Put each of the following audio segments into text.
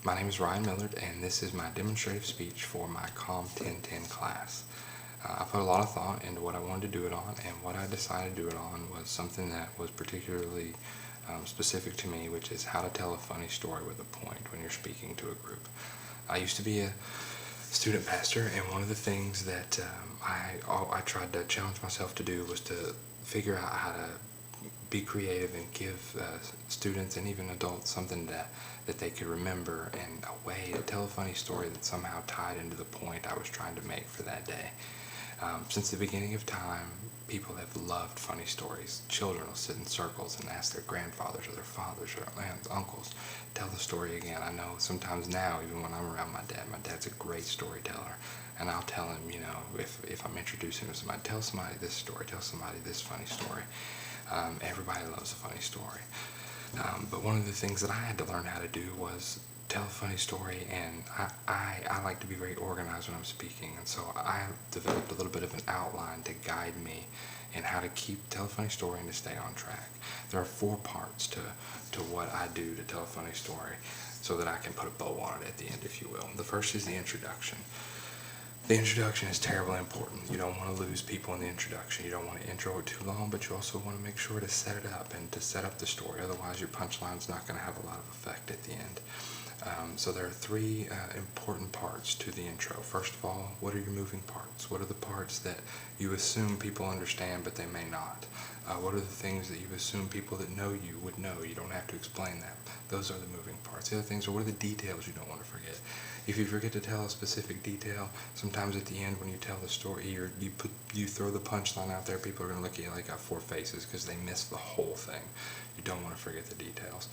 My name is Ryan Millard, and this is my demonstrative speech for my COM 1010 class. I put a lot of thought into what I wanted to do it on, and what I decided to do it on was something that was particularly specific to me, which is how to tell a funny story with a point when you're speaking to a group. I used to be a student pastor, and one of the things that I tried to challenge myself to do was to figure out how to be creative and give students and even adults something that they could remember, and a way to tell a funny story that somehow tied into the point I was trying to make for that day. Since the beginning of time, people have loved funny stories. Children will sit in circles and ask their grandfathers or their fathers or their aunts, uncles, tell the story again. I know sometimes now, even when I'm around my dad's a great storyteller, and I'll tell him, if I'm introducing him to somebody, tell somebody this story, tell somebody this funny story. Everybody loves a funny story. But one of the things that I had to learn how to do was tell a funny story, and I like to be very organized when I'm speaking, and so I developed a little bit of an outline to guide me in how to tell a funny story and to stay on track. There are 4 parts to what I do to tell a funny story so that I can put a bow on it at the end, if you will. The first is the introduction. The introduction is terribly important. You don't want to lose people in the introduction. You don't want to intro it too long, but you also want to make sure to set it up and to set up the story. Otherwise, your punchline's not going to have a lot of effect at the end. So there are 3 important parts to the intro. First of all, what are your moving parts? What are the parts that you assume people understand, but they may not? What are the things that you assume people that know you would know? You don't have to explain that. Those are the moving parts. The other things are, what are the details you don't want to forget? If you forget to tell a specific detail, sometimes at the end when you tell the story, you throw the punchline out there, people are going to look at you like I got 4 faces because they missed the whole thing. You don't want to forget the details.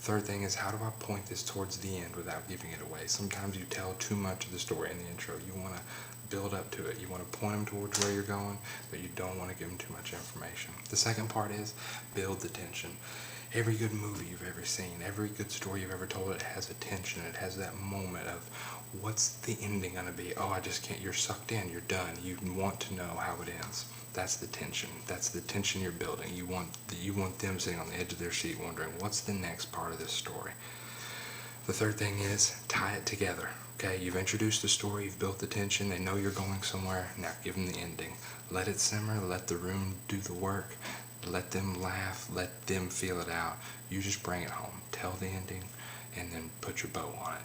Third thing is, how do I point this towards the end without giving it away? Sometimes you tell too much of the story in the intro. You want to build up to it. You want to point them towards where you're going, but you don't want to give them too much information. The second part is build the tension. Every good movie you've ever seen, every good story you've ever told, it has a tension. It has that moment of, what's the ending going to be? Oh, I just can't. You're sucked in. You're done. You want to know how it ends. That's the tension. That's the tension you're building. You want them sitting on the edge of their seat wondering, what's the next part of this story? The third thing is tie it together. Okay, you've introduced the story, you've built the tension, they know you're going somewhere. Now give them the ending. Let it simmer, let the room do the work, let them laugh, let them feel it out. You just bring it home. Tell the ending, and then put your bow on it.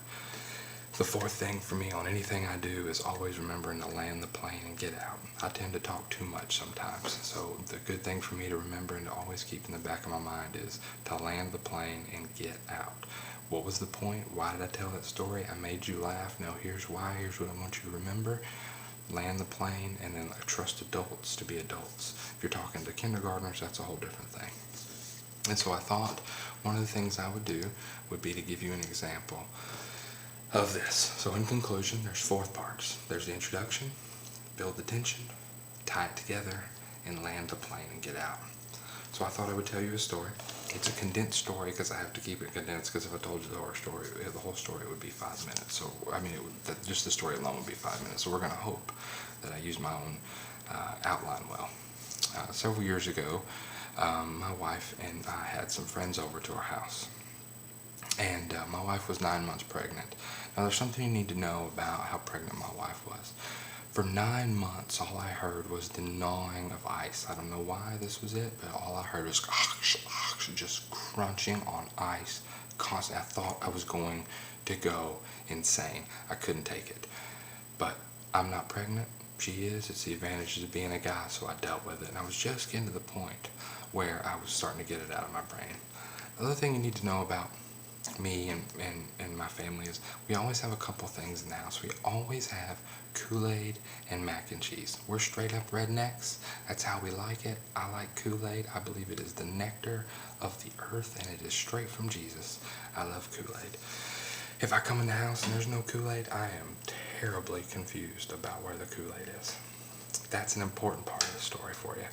The fourth thing for me on anything I do is always remembering to land the plane and get out. I tend to talk too much sometimes, so the good thing for me to remember and to always keep in the back of my mind is to land the plane and get out. What was the point? Why did I tell that story? I made you laugh. Now here's why. Here's what I want you to remember. Land the plane, and then trust adults to be adults. If you're talking to kindergartners, that's a whole different thing. And so I thought one of the things I would do would be to give you an example of this. So in conclusion, there's 4 parts. There's the introduction, build the tension, tie it together, and land the plane and get out. So I thought I would tell you a story. It's a condensed story because I have to keep it condensed, because if I told you the whole story would be 5 minutes. So, just the story alone would be 5 minutes. So we're going to hope that I use my own outline well. Several years ago, my wife and I had some friends over to our house. And my wife was 9 months pregnant. Now there's something you need to know about how pregnant my wife was. For 9 months, all I heard was the gnawing of ice. I don't know why this was it, but all I heard was just crunching on ice constantly. I thought I was going to go insane. I couldn't take it. But I'm not pregnant. She is. It's the advantages of being a guy, so I dealt with it. And I was just getting to the point where I was starting to get it out of my brain. The other thing you need to know about me and my family is we always have a couple things in the house. We always have Kool-Aid and mac and cheese. We're straight up rednecks. That's how we like it. I like Kool-Aid. I believe it is the nectar of the earth, and it is straight from Jesus. I love Kool-Aid. If I come in the house and there's no Kool-Aid, I am terribly confused about where the Kool-Aid is. That's an important part of the story for you.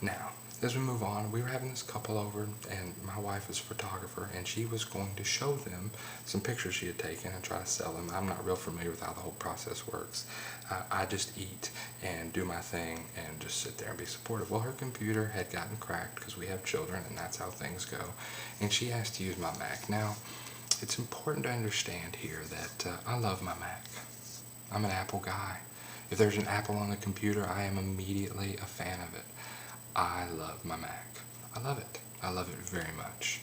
Now, as we move on, we were having this couple over, and my wife is a photographer, and she was going to show them some pictures she had taken and try to sell them. I'm not real familiar with how the whole process works. I just eat and do my thing and just sit there and be supportive. Well, her computer had gotten cracked because we have children, and that's how things go, and she asked to use my Mac. Now, it's important to understand here that I love my Mac. I'm an Apple guy. If there's an Apple on the computer, I am immediately a fan of it. I love my Mac. I love it. I love it very much.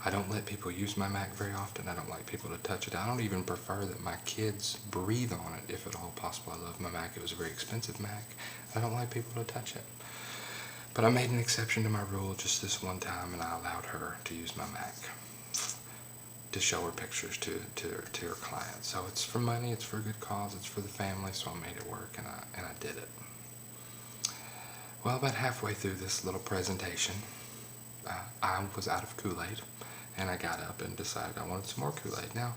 I don't let people use my Mac very often. I don't like people to touch it. I don't even prefer that my kids breathe on it if at all possible. I love my Mac. It was a very expensive Mac. I don't like people to touch it. But I made an exception to my rule just this one time, and I allowed her to use my Mac to show her pictures to her clients. So it's for money, it's for a good cause, it's for the family, so I made it work, and I did it. Well, about halfway through this little presentation, I was out of Kool-Aid, and I got up and decided I wanted some more Kool-Aid. Now,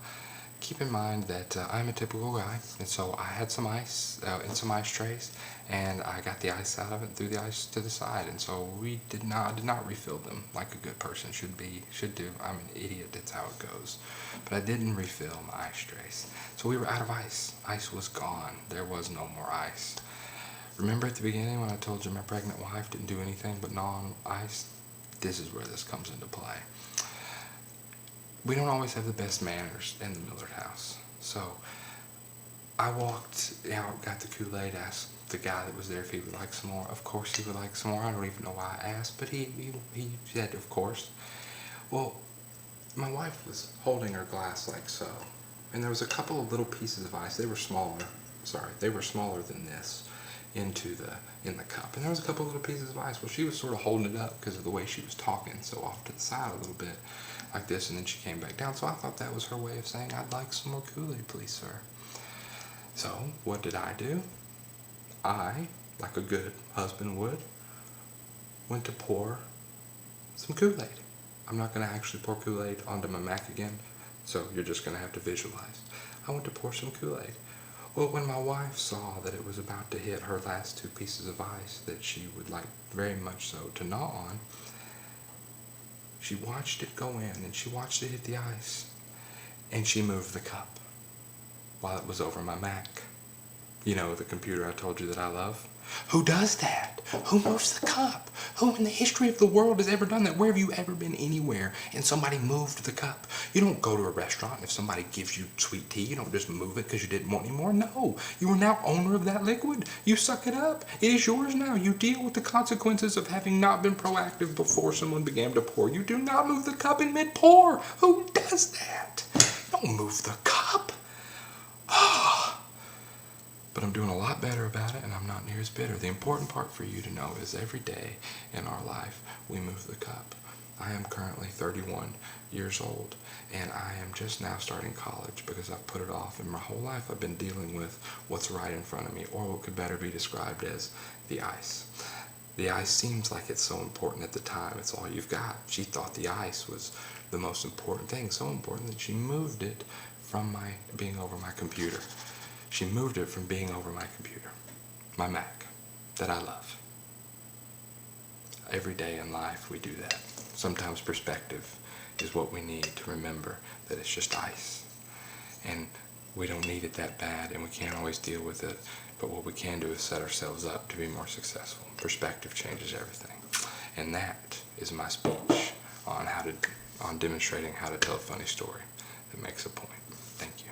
keep in mind that I'm a typical guy, and so I had some ice in some ice trays, and I got the ice out of it and threw the ice to the side, and so I did not refill them like a good person should do. I'm an idiot, that's how it goes. But I didn't refill my ice trays. So we were out of ice. Ice was gone. There was no more ice. Remember at the beginning when I told you my pregnant wife didn't do anything but gnaw on ice? This is where this comes into play. We don't always have the best manners in the Millard house. So I walked out, got the Kool-Aid, asked the guy that was there if he would like some more. Of course he would like some more. I don't even know why I asked, but he said, of course. Well, my wife was holding her glass like so, and there was a couple of little pieces of ice. They were smaller than this in the cup. And there was a couple of little pieces of ice. Well, she was sort of holding it up because of the way she was talking, so off to the side a little bit like this, and then she came back down. So I thought that was her way of saying, I'd like some more Kool-Aid, please, sir. So what did I do? I, like a good husband would, went to pour some Kool-Aid. I'm not going to actually pour Kool-Aid onto my Mac again, so you're just going to have to visualize. I went to pour some Kool-Aid. Well, when my wife saw that it was about to hit her last two pieces of ice that she would like very much so to gnaw on, she watched it go in and she watched it hit the ice, and she moved the cup while it was over my Mac. You know, the computer I told you that I love? Who does that? Who moves the cup? Who in the history of the world has ever done that? Where have you ever been anywhere and somebody moved the cup? You don't go to a restaurant and if somebody gives you sweet tea, you don't just move it because you didn't want any more. No, you are now owner of that liquid. You suck it up. It is yours now. You deal with the consequences of having not been proactive before someone began to pour. You do not move the cup in mid-pour. Who does that? You don't move the cup. But I'm doing a lot better about it, and I'm not near as bitter. The important part for you to know is every day in our life, we move the cup. I am currently 31 years old, and I am just now starting college because I've put it off, and my whole life I've been dealing with what's right in front of me, or what could better be described as the ice. The ice seems like it's so important at the time. It's all you've got. She thought the ice was the most important thing, so important that she moved it from being over my computer. She moved it from being over my computer, my Mac, that I love. Every day in life we do that. Sometimes perspective is what we need to remember that it's just ice. And we don't need it that bad, and we can't always deal with it. But what we can do is set ourselves up to be more successful. Perspective changes everything. And that is my speech on demonstrating how to tell a funny story that makes a point. Thank you.